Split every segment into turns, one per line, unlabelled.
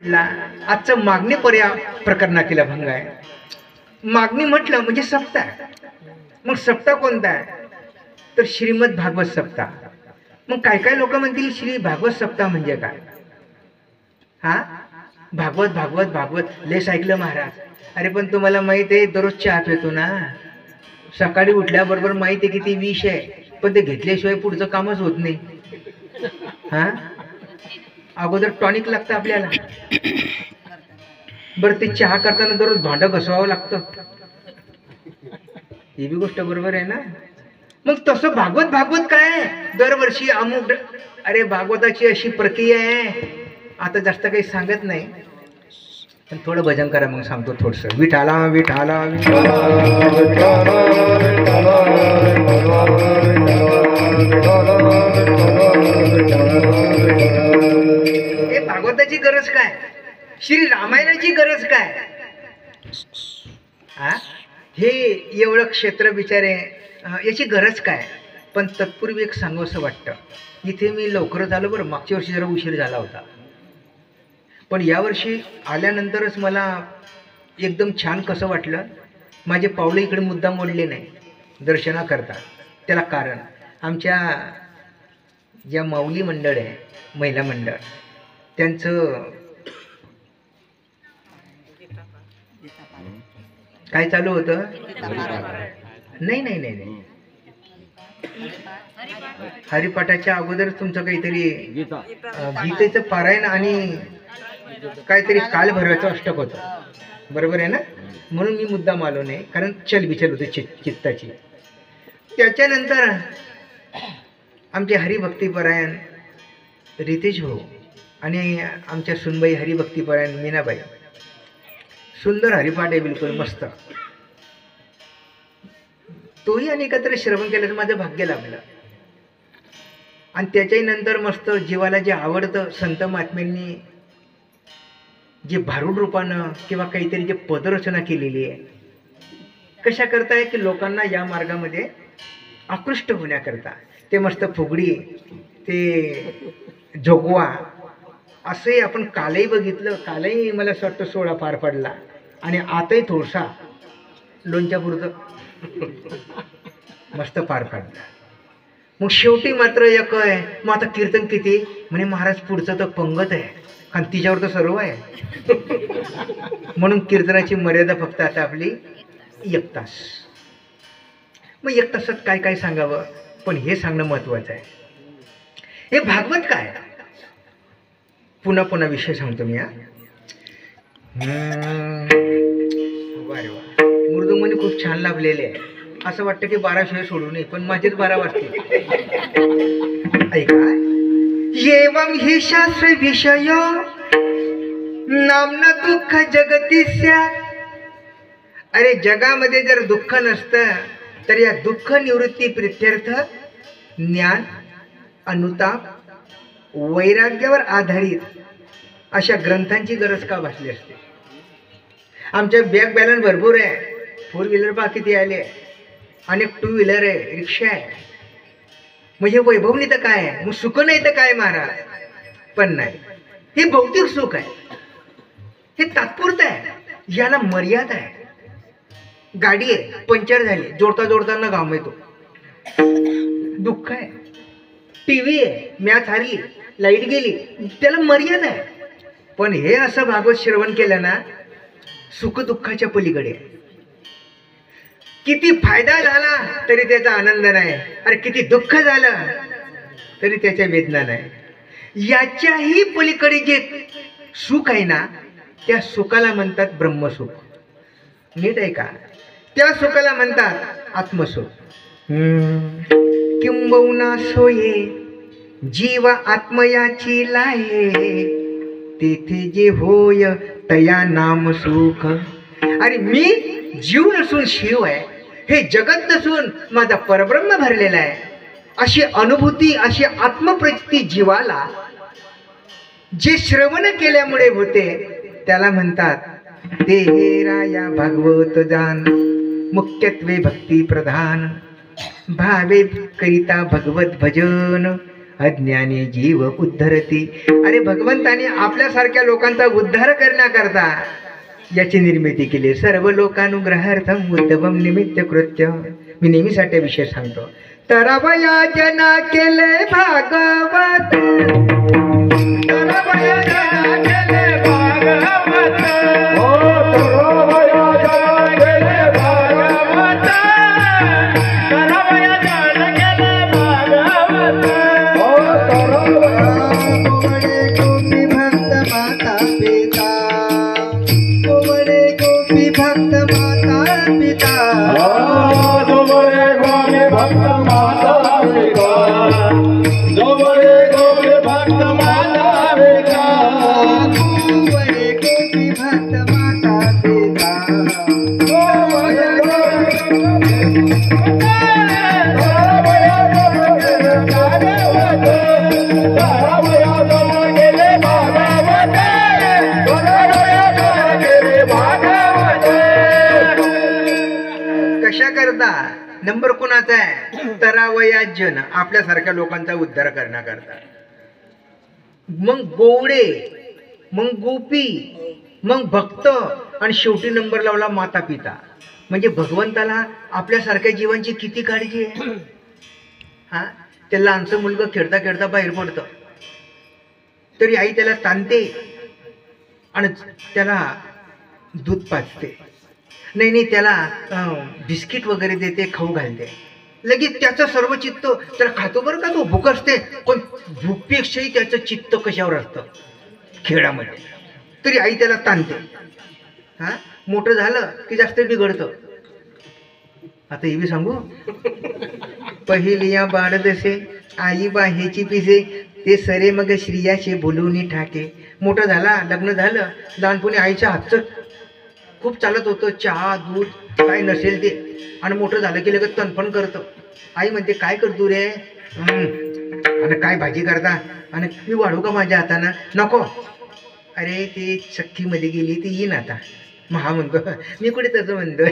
आजचं मागणी प्रकरणातील भंग आहे. मागणी म्हटलं म्हणजे सप्ताह. मग सप्ताह कोणता आहे तर श्रीमद भागवत सप्ताह. मग काय काय लोक म्हणतील श्री भागवत सप्ताह म्हणजे काय? हा भागवत भागवत भागवत लेस ऐकलं महाराज. अरे पण तुम्हाला माहित आहे दररोज चहा पितो ना, सकाळी उठल्याबरोबर माहित आहे की ती विष आहे, पण ते घेतल्याशिवाय पुढचं कामच होत नाही. हा अगोदर टॉनिक लागतं आपल्याला. बरं ते चहा करताना दररोज भांडं घसवावं लागतं. ही बी गोष्ट बरोबर आहे ना. मग तसं भागवत भागवत काय दरवर्षी अमुक. अरे भागवताची अशी प्रक्रिया आहे, आता जास्त काही सांगत नाही, पण थोडं भजन करा मग सांगतो थोडस. विठाला विठाला हे भागवताची गरज काय, श्री रामायणाची गरज काय? हा हे एवढं क्षेत्र बिचारे याची गरज काय? पण तत्पूर्वी एक सांगावंसं वाटतं. इथे मी लवकरच आलो बरं, मागच्या वर्षी जरा उशीर झाला होता, पण यावर्षी आल्यानंतरच मला एकदम छान कसं वाटलं. माझे पावलं इकडे मुद्दाम मोडले नाही दर्शनाकरता. त्याला कारण आमच्या ज्या माऊली मंडळ आहे, महिला मंडळ, त्यांचं काय चालू होतं? नाही नाही नाही नाही, हरिपाठाच्या अगोदर तुमचं काहीतरी गीतेचं पारायण आणि काहीतरी काल भरवायचं अष्टक होतं, बरोबर आहे ना. म्हणून मी मुद्दाम आलो नाही, कारण चलबिचल होते चित्ताची. त्याच्यानंतर आमचे हरिभक्तीपरायण रितेश भाऊ आणि आमच्या सुनबाई हरिभक्तीपरायण मीनाबाई, सुंदर हरिपाठ आहे, बिलकुल मस्त. तोही आणि एकत्र श्रवण केल्याचं माझं भाग्य लाभलं. आणि त्याच्याही नंतर मस्त जीवाला जे आवडतं संत महात्म्यांनी जे भारूड रूपानं किंवा काहीतरी जे पदरचना केलेली आहे, कशा करताय की लोकांना या मार्गामध्ये आकृष्ट होण्याकरता. ते मस्त फुगडी, ते जोगवा, असंही आपण कालही बघितलं. कालही मला असं वाटतं 16 पार पडला आणि आताही थोडसा लोणच्यापुरतं मस्त पार पडला. मग शेवटी मात्र एक आहे, मग आता कीर्तन किती म्हणे महाराज, पुढचं तर पंगत आहे आणि तिच्यावर तर सर्व आहे. म्हणून कीर्तनाची मर्यादा फक्त आता आपली 1 तास. मग 1 तासात काय काय सांगावं, पण हे सांगणं महत्वाचं आहे. हे भागवत काय, पुन्हा पुन्हा विषय सांगतो मी. अरे वा, मृदुंग म्हणे खूप छान लाभलेले आहे. असं वाटतं की 12 शिवाय सोडू नये, पण माझेच 12 वाजतील. ऐका, एवं हि शास्त्र विषय नामना दुःख जगतीस्या. अरे जगामध्ये जर दुःख नसतं तर या दुःख निवृत्ती प्रित्यर्थ ज्ञान, अनुताप, वैराग्यावर आधारित अशा ग्रंथांची गरज का भासली असते? आमच्या बॅग बॅलन्स भरपूर आहे. 4 व्हीलर पहा किती आले, अनेक 2 व्हीलर आहे, रिक्षा आहे. म्हणजे वैभव नाही तर काय आहे, मग सुख नाही तर काय महाराज? पण नाही, हे भौतिक सुख आहे, हे तात्पुरतं आहे, याला मर्यादा आहे. गाडी आहे, पंक्चर झाली, जोडता जोडताना घाम येतो, दुःख आहे. टीव्ही आहे, मॅच हारली, लाईट गेली, त्याला मर्यादा आहे. पण हे असं भागवत श्रवण केलं ना, सुख दुःखाच्या पलीकडे. किती फायदा झाला तरी त्याचा आनंद नाही, अरे किती दुःख झालं तरी त्याच्या वेदना नाही. याच्याही पलीकडे जे सुख आहे ना, त्या सुखाला म्हणतात ब्रह्मसुख. नीट आहे का? त्या सुखाला म्हणतात आत्मसुख. किंबहुना सोये जीव आत्मयाची लाये, तेथे जे होय तया नाम सुख. अरे मी जीव नसून शिव आहे, हे जगत नसून माझा परब्रह्म भरलेला आहे, अशी अनुभूती, अशी आत्मप्रचिती जीवाला जे श्रवण केल्यामुळे होते त्याला म्हणतात ते हे राया भागवत जान. मुख्यत्वे भक्ती प्रधान, भावे करिता भगवत भजन, अज्ञानी जीव उद्धरती. अरे भगवंताने आपल्यासारख्या लोकांचा उद्धार करण्याकरता याची निर्मिती केली. सर्व लोकानुग्रहार्थम उद्धवम निमित्त कृत्य. मी नेहमीसाठी विषय सांगतो. तरवया जना केले भागवत, तरवया जना केले भागवत, ओ तरवया जना केले भागवत, तरवया जना केले भागवत, ओ तरवया गोवडे गोपी भक्त माता पिता, गोवडे गोपी भक्त माता पिता, गोवडे गोपी भक्त माता पिता, गोवडे गोपी भक्त माता पिता, गोवडे गोपी भक्त माता पिता, गोवडे कशा करता नंबर कोणाचा आहे? तरावया जन, आपल्यासारख्या लोकांचा उद्धार करण्याकरता. मग गोवडे, मग गोपी, मग भक्त, आणि शेवटी नंबर लावला माता पिता. म्हणजे भगवंताला आपल्यासारख्या जीवांची किती काळजी आहे. हा, ते लहानसं मुलगा खेळता खेळता बाहेर पडतं तरी आई त्याला ताणते आणि त्याला दूध पाजते. नाही त्याला बिस्किट वगैरे देते, खाऊ घालते. लगेच त्याचं सर्व चित्त तर खातो बरं का, तो भूक असते, पण भूकपेक्षाही त्याचं चित्त कशावर असतं? खेळामध्ये. तरी आई त्याला ताणते. हा, मोठं झालं की जास्त बिघडतं. आता हे बी सांगू, पहिलिया बाळदसे आई बाहेची पिसे, ते सरे मग श्रियाचे बोलवणी ठाके. मोठं झाला, लग्न झालं, लहानपणी आईच्या हातचं खूप चालत होतं, चहा दूध काय नसेल ते, आणि मोठं झालं की लगेच तणफण करतं. आई म्हणते काय करतो रे, आणि काय भाजी करता, आणि मी वाढू का माझ्या हातानं? नको. अरे ते सख्खीमध्ये गेली ती येईन आता. महा म्हणतो मी कुठे तसं म्हणतोय.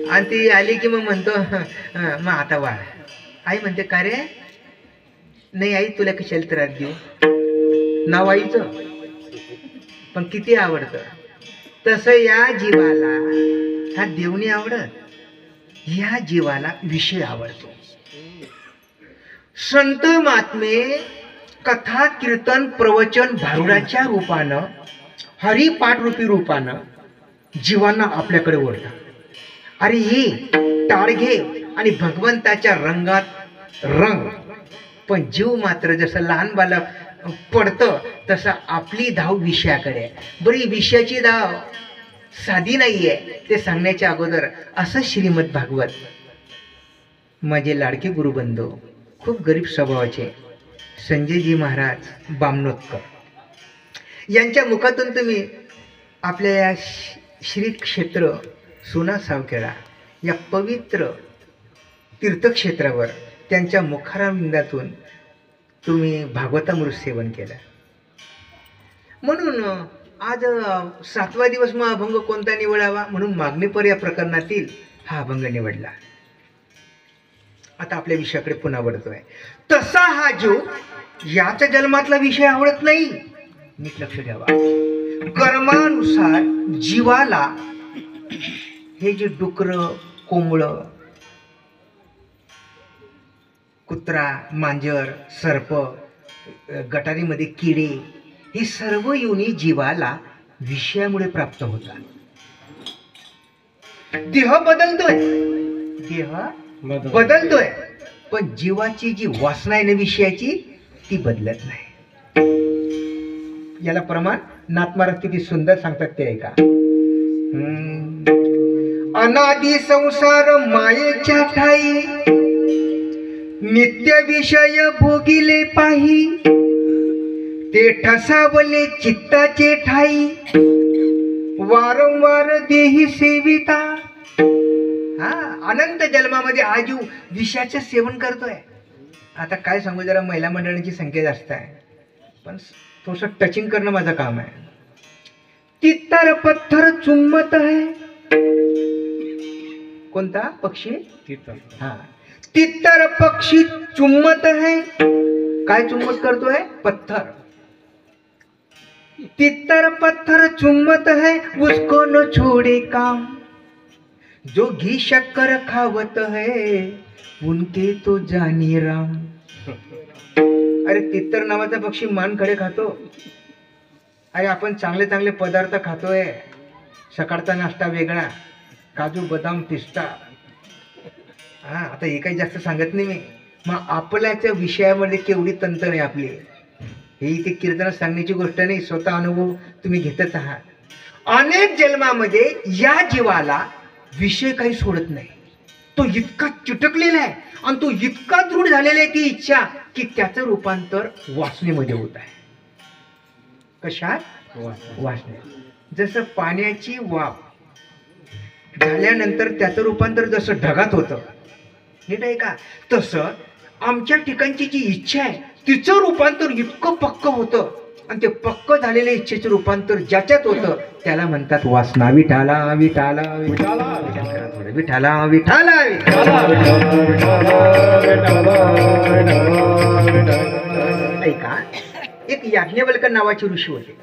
आणि ती आली की मग म्हणतो मग आता वाढ. आई म्हणते का रे? नाही आई तुला कशाला त्रास देऊ, नाव आईचं पण किती आवडतं. तसं या जीवाला हा देवनी आवडत, या जीवाला विषय आवडतो. संत महात्मे कथा कीर्तन प्रवचन भारुडाच्या रूपानं, हरिपाठ रूपी रूपानं जीवांना आपल्याकडे ओढतात. अरे हे टाळघे आणि भगवंताच्या रंगात रंग. पण जीव मात्र जसं लहान बालक पडतं तसं आपली धाव विषयाकडे. बरी विषयाची धाव साधी नाहीये ते सांगण्याच्या अगोदर असं श्रीमद भागवत. माझे लाडके गुरुबंधू, खूप गरीब स्वभावाचे संजयजी महाराज बामनोतकर यांच्या मुखातून तुम्ही आपल्या या श्री क्षेत्र सोना सावखेडा या पवित्र तीर्थक्षेत्रावर त्यांच्या मुखारविंदातून तुम्ही भागवतामृत सेवन केलं. म्हणून आज 7वा दिवस मग अभंग कोणता निवडावा म्हणून मागणीपर या प्रकरणातील हा अभंग निवडला. आता आपल्या विषयाकडे पुन्हा वळतोय. तसा हा जीव, याच्या जन्मातला विषय आवडत नाही. नीट लक्ष द्यावा. कर्मानुसार जीवाला हे जे डुकर, कोंबळ, कुत्रा, मांजर, सर्प, गटारीमध्ये किडे, ही सर्व योनी जीवाला विषयामुळे प्राप्त होतात. देह बदलतोय, देह बदलतोय, पण जीवाची जी वासना आहे ना विषयाची ती बदलत नाही. याला प्रमाण नाथमारक किती सुंदर सांगतात ते ऐका. अनादि संसार मायेच्या ठाई, नित्य विषय भोगिले पाही, ते ठसावले चित्ताचे ठाई, वारंवार देही सेविता. हा, अनंत जन्मामध्ये हा जीव विषयाचं सेवन करतोय. आता काय सांगू, जरा महिला मंडळांची संख्या जास्त आहे, पण थोडंसं टचिंग करणं माझं काम आहे. तित्तर पत्थर चुंबत आहे. कोणता पक्षी? तितर. हा, तितर पक्षी चुम्मत है, काय चुम्मत करतोय? पत्थर. तितर पत्थर चुम्मत है, उसको न छोड़े काम. जो घी शक्कर खावत है, उनके तो जानी राम. अरे तितर नावाचा पक्षी मान खडे खातो. अरे आपण चांगले चांगले पदार्थ खातोय. सकाळचा नाश्ता वेगळा, काजू बदाम पिस्ता. हा, आता हे काही जास्त सांगत नाही मी. मग आपल्याच्या विषयामध्ये केवढी तंत्र आहे आपली, हे इथे कीर्तनात सांगण्याची गोष्ट नाही, स्वतः अनुभव तुम्ही घेतच आहात. अनेक जन्मामध्ये या जीवाला विषय काही सोडत नाही. तो इतका चिटकलेला आहे आणि तो इतका दृढ झालेला आहे ती इच्छा, की त्याचं रूपांतर वासनेमध्ये होत आहे. कशात? वासनेत. जसं पाण्याची वाफ झाल्यानंतर त्याचं रूपांतर जसं ढगात होतं, नीट आहे का, तसं आमच्या ठिकाणची जी इच्छा आहे तिचं रूपांतर इतकं पक्क होतं. आणि ते पक्क झालेल्या इच्छेचं रूपांतर ज्याच्यात होतं त्याला म्हणतात वासना. विठाला विठाला विठाला विठाला विठाला. ऐका, एक याज्ञवल्क नावाचे ऋषी होते.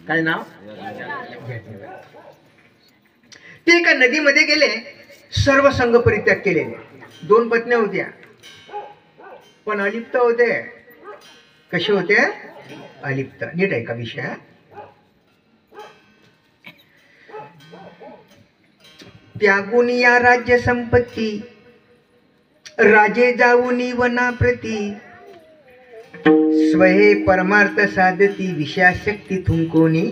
काय नाव? ते एका नदीमध्ये गेले, सर्व संघ परित्याग केलेले. 2 पत्न्या होत्या, पण अलिप्त होते. कसे होते? अलिप्त. नीट आहे का विषय? त्यागून या राज्य संपत्ती, राजे जाऊनी वनाप्रती. स्वहे परमार्थ साधती, विषयाशक्ती थुंकोनी.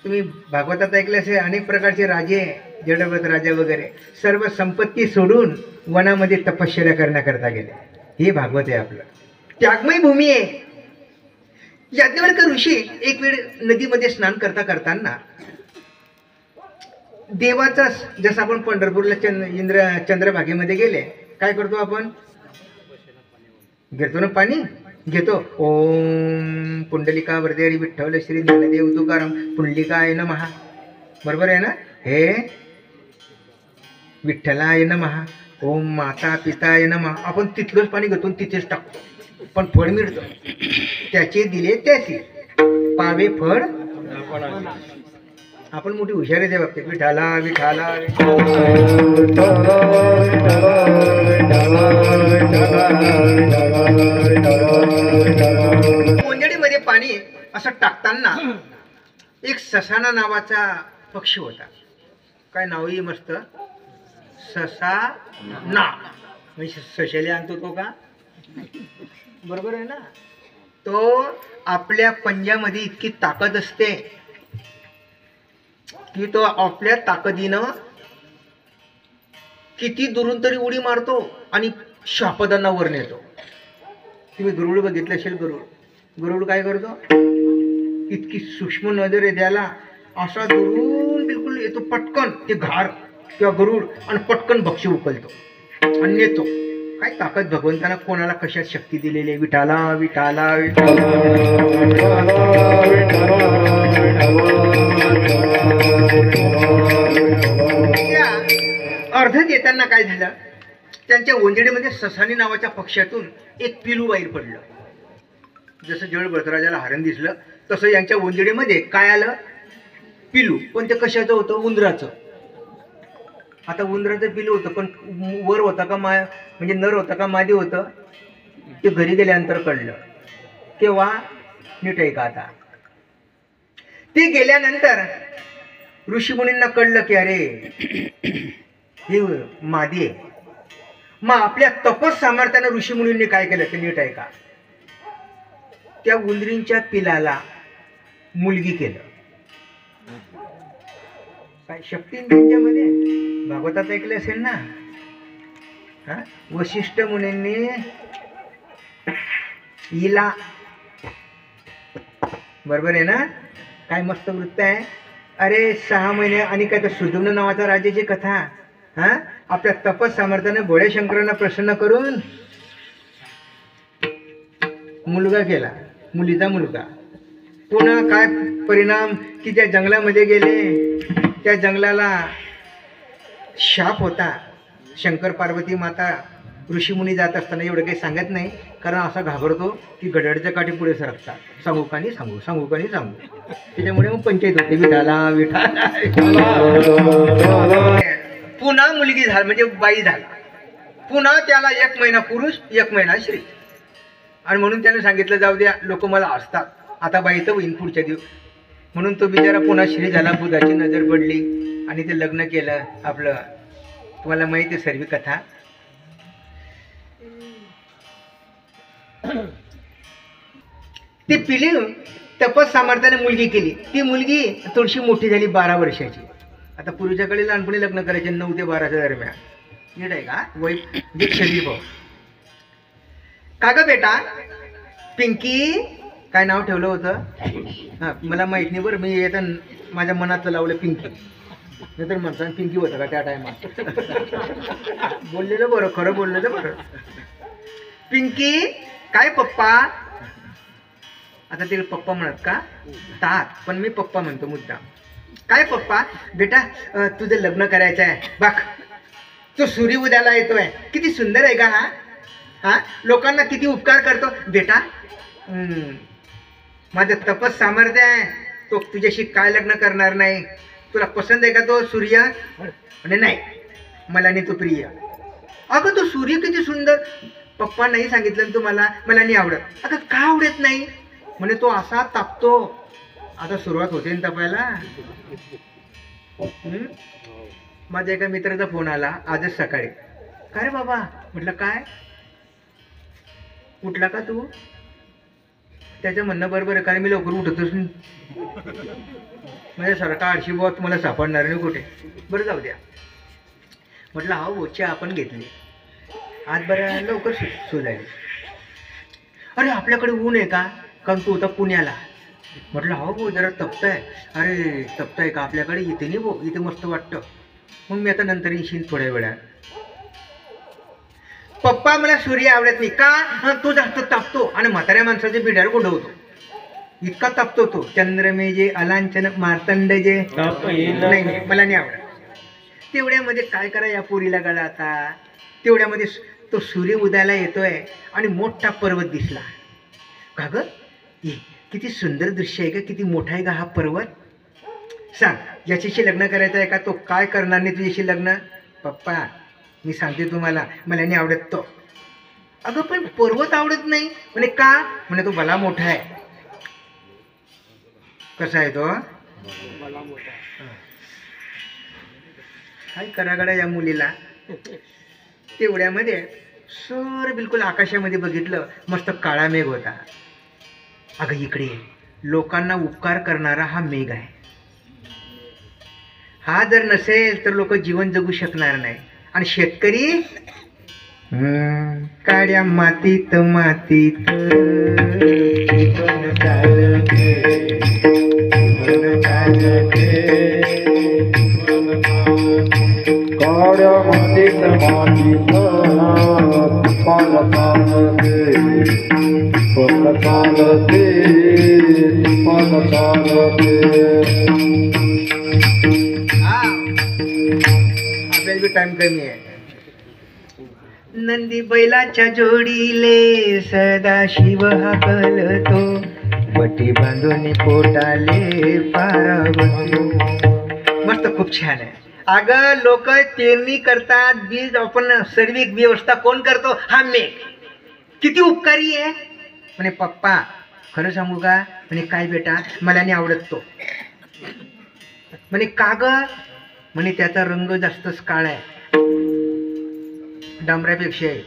तुम्ही भागवतात ऐकले असे, अनेक प्रकारचे राजे, जडव्रत राजा वगैरे सर्व संपत्ती सोडून वनामध्ये तपश्चर्या करण्याकरता गेले. हे भागवत आहे आपलं. त्यागमय भूमी आहे. याज्ञवल्क ऋषी एक वेळ नदीमध्ये स्नान करता करताना देवाचा, जसं आपण पंढरपूरला चंद्रभागेमध्ये गेले, काय करतो आपण? घेतो ना पाणी, घेतो. ओम पुंडलिका वरदेहरी विठ्ठल श्री ज्ञानदेव तुकाराम पुंडलिकाय नमः. बरोबर आहे ना? हे विठ्ठलाय नमः, ओम माता पिताय नमः. आपण तिथलंच पाणी घेतो तिथेच टाकतो, पण फळ मिळतं. त्याचे दिले त्याचे पावे फळ. आपण मोठी हुशार आहे त्या बाबतीत. विठाला विठाला. कोंजडीमध्ये पाणी असं टाकताना एक ससाना नावाचा पक्षी होता. काय नावही मस्त, ससाना. म्हणजे सशाले आणतो तो का? बरोबर आहे ना? तो आपल्या पंजामध्ये इतकी ताकद असते की तो आपल्या ताकदीनं किती दुरून तरी उडी मारतो आणि शापदांना वर नेतो. तुम्ही गरुड बघितलं असेल. गरुड काय करतो? इतकी सूक्ष्म नजर आहे त्याला. असा दुरून बिलकुल येतो पटकन ते घार किंवा गरुड आणि पटकन भक्ष्य उकलतो आणि नेतो. काय ताकद भगवंतानं कोणाला कशात शक्ती दिलेली आहे. विठाला विठाला विठाला. अर्धत येताना काय झालं, त्यांच्या ओंजडीमध्ये ससानी नावाच्या पक्ष्यातून एक पिलू बाहेर पडलं. जसं जळभद्राजाला हरण दिसलं तसं यांच्या ओंजडीमध्ये काय आलं? पिलू. पण ते कशाचं होतं? उंदराचं. आता उंदराचं पिलू होतं, पण वर होता का म्हणजे नर होता का मादी होतं? ते घरी गेल्यानंतर कळलं. केव्हा? नीट आहे का? आता ते गेल्यानंतर ऋषीमुनींना कळलं की अरे हे मादी आहे. मग आपल्या तपस सामर्थ्यानं ऋषीमुनींनी काय केलं ते नीट आहे का? त्या उंदरींच्या पिलाला मुलगी केलं. काय शक्ती त्यांच्यामध्ये? भागवतात ऐकले असेल ना? हा, वशिष्ठ मुनींनी हिला, बरोबर आहे ना? काय मस्त वृत्त आहे. अरे 6 महिने आणि काय तर सुदुम्न नावाचा राजाची कथा. हा, आपल्या तपस सामर्थ्याने भोळ्या शंकरांना प्रसन्न करून मुलगा केला, मुलीचा मुलगा. पुन्हा काय परिणाम की त्या जंगलामध्ये गेले, त्या जंगलाला शाप होता. शंकर पार्वती माता ऋषीमुनी जात असताना एवढं काही सांगत नाही, कारण असा घाबरतो की गडाडच्या काठी पुढे सरकतात, सांगू का नाही सांगू, सांगू का नाही सांगू. त्याच्यामुळे मग पंचायत होते, विठाला विठाला. पुन्हा मुलगी झाली म्हणजे बाई झाला, पुन्हा त्याला 1 महिना पुरुष 1 महिना स्त्री. आणि म्हणून त्याने सांगितलं जाऊ द्या, लोक मला असतात, आता बाई तर होईन पुढच्या दिवस. म्हणून तो बिचारा पुन्हा श्री झाला, बुधाची नजर पडली आणि ते लग्न केलं आपलं. तुम्हाला माहिती आहे सर्व कथा. ती पिली तपस सामर्थ्याने मुलगी केली. ती मुलगी थोडीशी मोठी झाली, 12 वर्षाची. आता पूर्वीच्याकडे लहानपणी लग्न करायचे 9 ते 12च्या दरम्यान. नीट आहे का वय शरीर भाऊ. का ग बेटा पिंकी, काय नाव ठेवलं होतं? हां मला माहीत नाही बरं, मी येतं माझ्या मनातलं लावलं पिंकी, नाही तर म्हणसान पिंकी होतं का त्या टायमात. बोललेलं बरं, खरं बोललेलं बरं. पिंकी काय पप्पा? आता ते पप्पा म्हणत का तात, पण मी पप्पा म्हणतो मुद्दा. काय पप्पा? बेटा तुझं लग्न करायचं आहे बघ, तो सूर्य उद्याला येतोय, किती सुंदर आहे का हा, हा लोकांना किती उपकार करतो. बेटा माझं तपस सामर्थ्य आहे, तो तुझ्याशी काय लग्न करणार नाही. तुला पसंत आहे का तो सूर्य? म्हणजे नाही, मला नाही तो प्रिय. अगं तो सूर्य किती सुंदर. पप्पा नाही सांगितलं तुम्हाला, मला नाही आवडत. अगं का आवडत नाही? म्हणे तो असा तापतो. आता सुरुवात होते ना तापायला. माझ्या एका मित्राचा फोन आला आजच सकाळी. काय रे बाबा? म्हटलं काय, उठला का तू? त्याचं म्हणणं बरोबर आहे, कारण मी लवकर उठतच नाही. माझ्यासारखा आळशी बुवा तुम्हाला सापडणार नाही कुठे. बरं जाऊ द्या. म्हटलं हा वोची आपण घेतली आज, बरं लवकर सुधारली. अरे आपल्याकडे ऊन आहे का? कारण तू होता पुण्याला. म्हटलं हो भाऊ जरा तपताय. अरे तपताय का आपल्याकडे? इथे नाही भाऊ, इथे मस्त वाटतं. मग मी आता नंतर येशील थोड्या वेळात. पप्पा मला सूर्य आवडत नाही का? तो जास्त तापतो आणि म्हाताऱ्या माणसाचे बिडार गोंडवतो. इतका तापतो तो. चंद्रमेजे अलांचन मार्तंड जे नाही, मला नाही आवडत. तेवढ्यामध्ये काय करा या पोरीला गळा. आता तेवढ्यामध्ये तो सूर्य उदयाला येतोय आणि मोठा पर्वत दिसला. का ग किती सुंदर दृश्य आहे का, किती मोठा आहे का हा पर्वत. सांग याच्याशी लग्न करायचं आहे का? तो काय करणार नाही तुझ्याशी लग्न? पप्पा मी सांगते तुम्हाला, मला नाही आवडत तो. अगं पण पर्वत आवडत नाही म्हणे का? म्हणे तो भला मोठा आहे. कसा आहे तो? काय करागडा या मुलीला. तेवढ्यामध्ये सर बिलकुल आकाशामध्ये बघितलं, मस्त काळा मेघ होता. अगं इकडे लोकांना उपकार करणारा हा मेघ आहे. हा जर नसेल तर लोक जीवन जगू शकणार नाही. आणि शेतकरी काड्या मातीत मातीत
काड्या मातीत मातीत
आपल्याला बी टाइम कमी आहे. नंदी बैलाच्या जोडीले सदा शिव हाकलतो, पटी बांधून पोटाले पारावतो. मस्त खूप छान आहे. अगं लोक पेरणी करतात, बीज आपण सर्व व्यवस्था कोण करतो? हा मेघ. किती उपकारी आहे. म्हणे पप्पा खरं सांगू का? म्हणे काय बेटा? मला नाही आवडत तो. म्हणे का ग? म्हणे त्याचा रंग जास्तच काळा आहे, डांबऱ्यापेक्षा आहे.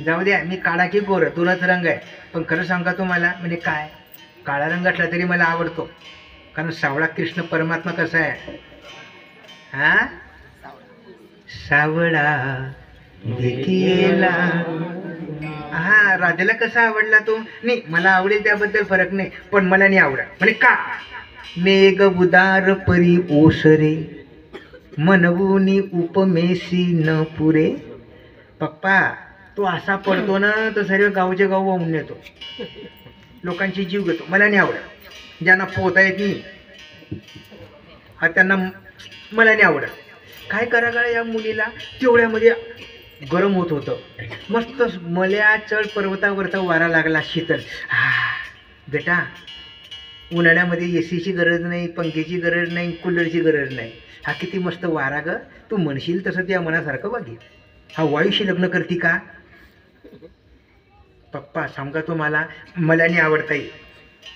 जाऊ द्या मी काळा की गोर दोनच रंग आहे, पण खरं सांगा तुम्हाला म्हणे काय, काळा रंग असला तरी मला आवडतो. कारण सावळा कृष्ण परमात्मा कसा आहे? हा सावळा देखीला. हा राधेला कसा आवडला तो? नाही मला आवडेल त्याबद्दल फरक नाही, पण मला नाही आवडत. म्हणे का? मेघ उदार परी ओसरे, मनवुनी उपमेसी न पुरे. पप्पा तो असा पडतो ना तर सर्व गावचे गाव वाहून येतो, लोकांची जीव घेतो. मला नाही आवडत. ज्यांना पोहता येत नाही हा त्यांना मला नाही आवडत. काय करा गळा या मुलीला तेवढ्यामध्ये गरम होत होतं. मस्त मल्या चढ पर्वतावरचा वारा लागला शीतल. बेटा उन्हाळ्यामध्ये एसीची गरज नाही, पंख्याची गरज नाही, कूलरची गरज नाही. हा किती मस्त वारा ग. तू म्हणशील तसं त्या मनासारखं वागेल. हा वायूशी लग्न करती का? पप्पा सांगा तुम्हाला मला नाही आवडता येईल.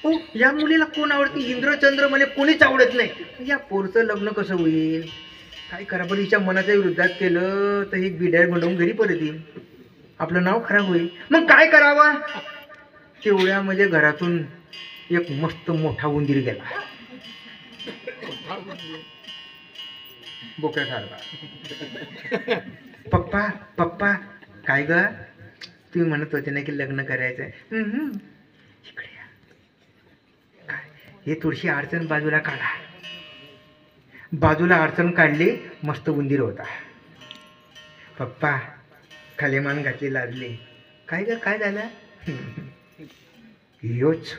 ओ या मुलीला कोण आवडते? इंद्रचंद्र मला कोणीच आवडत नाही. या पोरचं लग्न कसं होईल? काय करा बरं. हिच्या मनाच्या विरोधात केलं तर ही बिड्या गुंडवून घरी परत येईल. आपलं नाव खराब होईल. मग काय करावं? तेवढ्यामध्ये घरातून एक मस्त मोठा उंदीर गेला बोक्यासारखा. पप्पा पप्पा काय ग? तुम्ही म्हणत होते ना की लग्न करायचं आहे. इकडे या. काय हे थोडीशी अडचण बाजूला काढा. बाजूला अडचण काढली. मस्त उंदीर होता. पप्पा खाली मान घातली लाजली. काय ग काय झालं? योच